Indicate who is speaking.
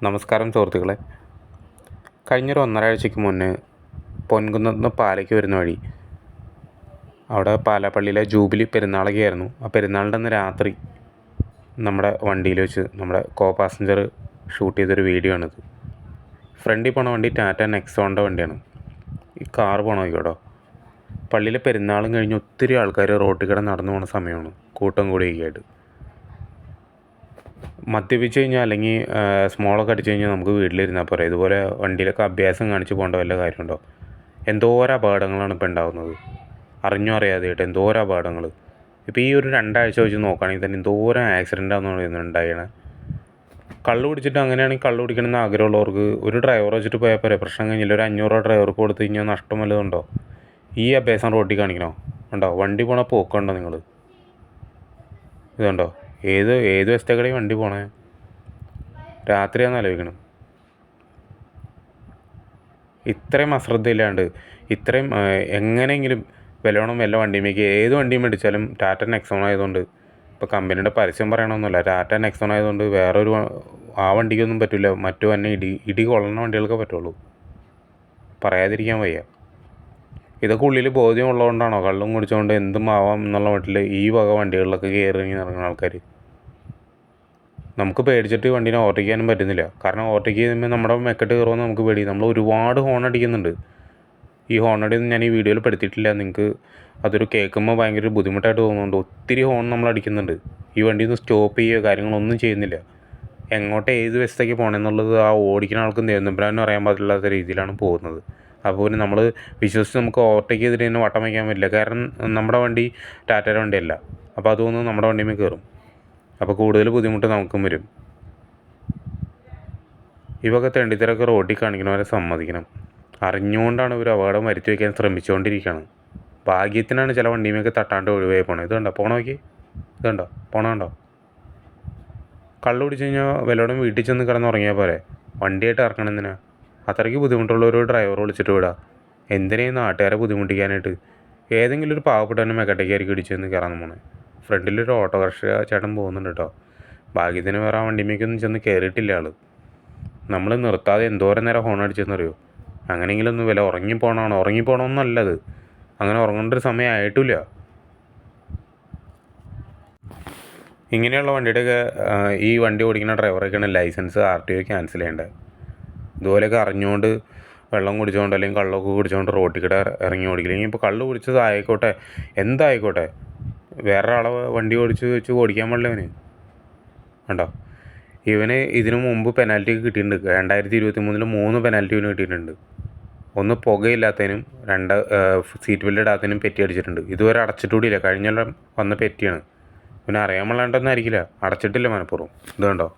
Speaker 1: നമസ്കാരം സുഹൃത്തുക്കളെ. കഴിഞ്ഞൊരു ഒന്നരാഴ്ചയ്ക്ക് മുന്നേ പൊൻകുന്നത്ത് നിന്ന് പാലയ്ക്ക് വരുന്ന വഴി അവിടെ പാലാപ്പള്ളിയിലെ ജൂബിലി പെരുന്നാളൊക്കെ ആയിരുന്നു. ആ പെരുന്നാളിൻ്റെ അന്ന് രാത്രി നമ്മുടെ വണ്ടിയിൽ വെച്ച് നമ്മുടെ പാസഞ്ചർ ഷൂട്ട് ചെയ്തൊരു വീഡിയോ ആണിത്. ഫ്രണ്ടിൽ പോണ വണ്ടി ടാറ്റ നെക്സോണിൻ്റെ വണ്ടിയാണ്. ഈ കാറ് പോകണം കേട്ടോ. പള്ളിയിലെ പെരുന്നാളും കഴിഞ്ഞ് ഒത്തിരി ആൾക്കാർ റോട്ടിൽ കൂടെ നടന്നു പോകുന്ന സമയമാണ്, കൂട്ടം കൂടിയൊക്കെ ആയിട്ട്. മദ്യപിച്ച് കഴിഞ്ഞാൽ അല്ലെങ്കിൽ സ്മോളൊക്കെ അടിച്ച് കഴിഞ്ഞാൽ നമുക്ക് വീട്ടിലിരുന്നാൽ പോരെ. ഇതുപോലെ വണ്ടിയിലൊക്കെ അഭ്യാസം കാണിച്ച് പോകേണ്ട വല്ല കാര്യമുണ്ടോ? എന്തോരം അപകടങ്ങളാണ് ഇപ്പോൾ ഉണ്ടാകുന്നത്, അറിഞ്ഞോ അറിയാതെയായിട്ട് എന്തോരം അപകടങ്ങൾ. ഇപ്പോൾ ഈ ഒരു 2 ആഴ്ച വെച്ച് നോക്കുകയാണെങ്കിൽ തന്നെ എന്തോരം ആക്സിഡൻ്റാണെന്ന് ഉണ്ടായത്. കള്ളു കുടിച്ചിട്ട് അങ്ങനെയാണെങ്കിൽ കള്ളു കുടിക്കണമെന്ന് ആഗ്രഹമുള്ളവർക്ക് ഒരു ഡ്രൈവർ വെച്ചിട്ട് പോയാൽ പോരെ, പ്രശ്നം കഴിഞ്ഞില്ല. ഒരു 500 രൂപ ഡ്രൈവർക്ക് കൊടുത്തു കഴിഞ്ഞാൽ നഷ്ടം വല്ലതുണ്ടോ? ഈ അഭ്യാസം റോട്ടിൽ കാണിക്കണോ? ഉണ്ടോ? വണ്ടി പോണ പോക്കുണ്ടോ നിങ്ങൾ? ഇതുണ്ടോ? ഏത് വശത്തേക്കടെ വണ്ടി പോണേ? രാത്രിയാണെന്ന് ആലോചിക്കണം. ഇത്രയും അശ്രദ്ധയില്ലാണ്ട് ഇത്രയും എങ്ങനെയെങ്കിലും വല്ല വണ്ടിയുമേക്ക് ഏത് വണ്ടിയും മേടിച്ചാലും ടാറ്റ നെക്സോൺ ആയതുകൊണ്ട്, ഇപ്പോൾ കമ്പനിയുടെ പരസ്യം പറയണമെന്നല്ല, ടാറ്റ നെക്സോൺ ആയതുകൊണ്ട് വേറൊരു ആ വണ്ടിക്കൊന്നും പറ്റില്ല. മറ്റു തന്നെ ഇടി കൊള്ളുന്ന വണ്ടികൾക്കേ പറ്റുള്ളൂ. പറയാതിരിക്കാൻ വയ്യ. ഇതൊക്കെ ഉള്ളിൽ ബോധ്യമുള്ളതുകൊണ്ടാണോ കള്ളും കുടിച്ചുകൊണ്ട് എന്തും ആവാം എന്നുള്ള മട്ടിൽ ഈ വക വണ്ടികളിലൊക്കെ കയറി നടക്കുന്ന ആൾക്കാർ? നമുക്ക് പേടിച്ചിട്ട് വണ്ടീനെ ഓവർടേക്ക് പറ്റുന്നില്ല. കാരണം ഓവർടേക്ക് ചെയ്യുമ്പോൾ നമ്മുടെ മെക്കെട്ട് കയറുമെന്ന് നമുക്ക് പേടി. നമ്മൾ ഒരുപാട് ഹോൺ അടിക്കുന്നുണ്ട്. ഈ ഹോൺ അടിയൊന്നും ഞാൻ ഈ വീഡിയോയിൽ പെടുത്തിയിട്ടില്ല. നിങ്ങൾക്ക് അതൊരു കേൾക്കുമ്പോൾ ഭയങ്കര ബുദ്ധിമുട്ടായിട്ട് തോന്നുന്നുണ്ട്. ഒത്തിരി ഹോൺ നമ്മൾ അടിക്കുന്നുണ്ട്. ഈ വണ്ടി ഒന്ന് സ്റ്റോപ്പ് ചെയ്യുകയോ കാര്യങ്ങളൊന്നും ചെയ്യുന്നില്ല. എങ്ങോട്ട് ഏത് വശത്തേക്ക് പോകണമെന്നുള്ളത് ആ ഓടിക്കുന്ന ആൾക്ക് നിരന്തരനും അറിയാൻ പാടില്ലാത്ത രീതിയിലാണ് പോകുന്നത്. അപ്പോൾ നമ്മൾ വിശ്വസിച്ച് നമുക്ക് ഓവർടേക്ക് ചെയ്തിട്ട് തന്നെ വട്ടം വയ്ക്കാൻ പറ്റില്ല. കാരണം നമ്മുടെ വണ്ടി ടാറ്റയുടെ വണ്ടിയല്ല. അപ്പോൾ അതൊന്നും നമ്മുടെ വണ്ടിയിൽ കയറും. അപ്പോൾ കൂടുതൽ ബുദ്ധിമുട്ട് നമുക്കും വരും. ഇവയൊക്കെ തെണ്ടിത്തരൊക്കെ റോഡിൽ കാണിക്കണവരെ സമ്മതിക്കണം. അറിഞ്ഞുകൊണ്ടാണ് ഇവർ അപകടം വരുത്തി വയ്ക്കാൻ ശ്രമിച്ചുകൊണ്ടിരിക്കുകയാണ്. ഭാഗ്യത്തിനാണ് ചില വണ്ടിയുമൊക്കെ തട്ടാണ്ട് ഒഴിവായി പോണത്. ഇതുണ്ടോ പോണോക്കി? ഇതുണ്ടോ പോണുണ്ടോ? കള്ളു കുടിച്ച് കഴിഞ്ഞാൽ വല്ലവരും വീട്ടിൽ ചെന്ന് കിടന്നുറങ്ങിയാൽ പോരെ. വണ്ടിയായിട്ട് ഇറക്കണം എന്തിനാ? അത്രയ്ക്ക് ബുദ്ധിമുട്ടുള്ള ഒരു ഡ്രൈവർ വിളിച്ചിട്ട് വിടാം. എന്തിനേയും നാട്ടുകാരെ ബുദ്ധിമുട്ടിക്കാനായിട്ട്? ഏതെങ്കിലും ഒരു പാവപ്പെട്ടവനെ മെക്കട്ടേക്കായിരിക്കും ഇടിച്ചെന്ന് കയറാൻ പോണേ. ഫ്രണ്ടിലൊരു ഓട്ടോറിക്ഷ ചേട്ടൻ പോകുന്നുണ്ട് കേട്ടോ. ഭാഗ്യത്തിന് വേറെ ആ വണ്ടിമേക്കൊന്നും ചെന്ന് കയറിയിട്ടില്ല ആൾ. നമ്മൾ നിർത്താതെ എന്തോരം നേരം ഹോൺ അടിച്ചെന്നറിയോ? അങ്ങനെയെങ്കിലും ഒന്ന് വില ഉറങ്ങിപ്പോണമെന്നല്ലത്. അങ്ങനെ ഉറങ്ങേണ്ട ഒരു സമയം ആയിട്ടില്ല. ഇങ്ങനെയുള്ള വണ്ടിയുടെയൊക്കെ ഈ വണ്ടി ഓടിക്കുന്ന ഡ്രൈവറൊക്കെയാണ് ലൈസൻസ് RTO ക്യാൻസൽ ചെയ്യേണ്ടത്. ഇതുപോലെയൊക്കെ അറിഞ്ഞുകൊണ്ട് വെള്ളം കുടിച്ചുകൊണ്ട് അല്ലെങ്കിൽ കള്ളൊക്കെ കുടിച്ചുകൊണ്ട് റോട്ടിൽ കൂടെ ഇറങ്ങി ഓടിക്കില്ലെങ്കിൽ ഇപ്പോൾ കള്ള് കുടിച്ചത് ആയിക്കോട്ടെ, എന്തായിക്കോട്ടെ, വേറൊരാളെ വണ്ടി വെച്ച് ഓടിക്കാൻ പാടില്ല. കണ്ടോ? ഇവന് ഇതിനു മുമ്പ് പെനാൽറ്റി കിട്ടിയിട്ടുണ്ട്. 2023 3 പെനാൽറ്റി ഇവന് കിട്ടിയിട്ടുണ്ട്. 1 പുകയില്ലാത്തതിനും 2 സീറ്റ് ബെൽറ്റ് ഇടാത്തതിനും പെറ്റി അടിച്ചിട്ടുണ്ട്. ഇതുവരെ അടച്ചിട്ടുകൂടിയില്ല. കഴിഞ്ഞ വന്ന പെറ്റിയാണ്. പിന്നെ അറിയാൻ പാടില്ലാണ്ടൊന്നും ആയിരിക്കില്ല, അടച്ചിട്ടില്ല മനഃപൂർവ്വം. ഇത് കണ്ടോ?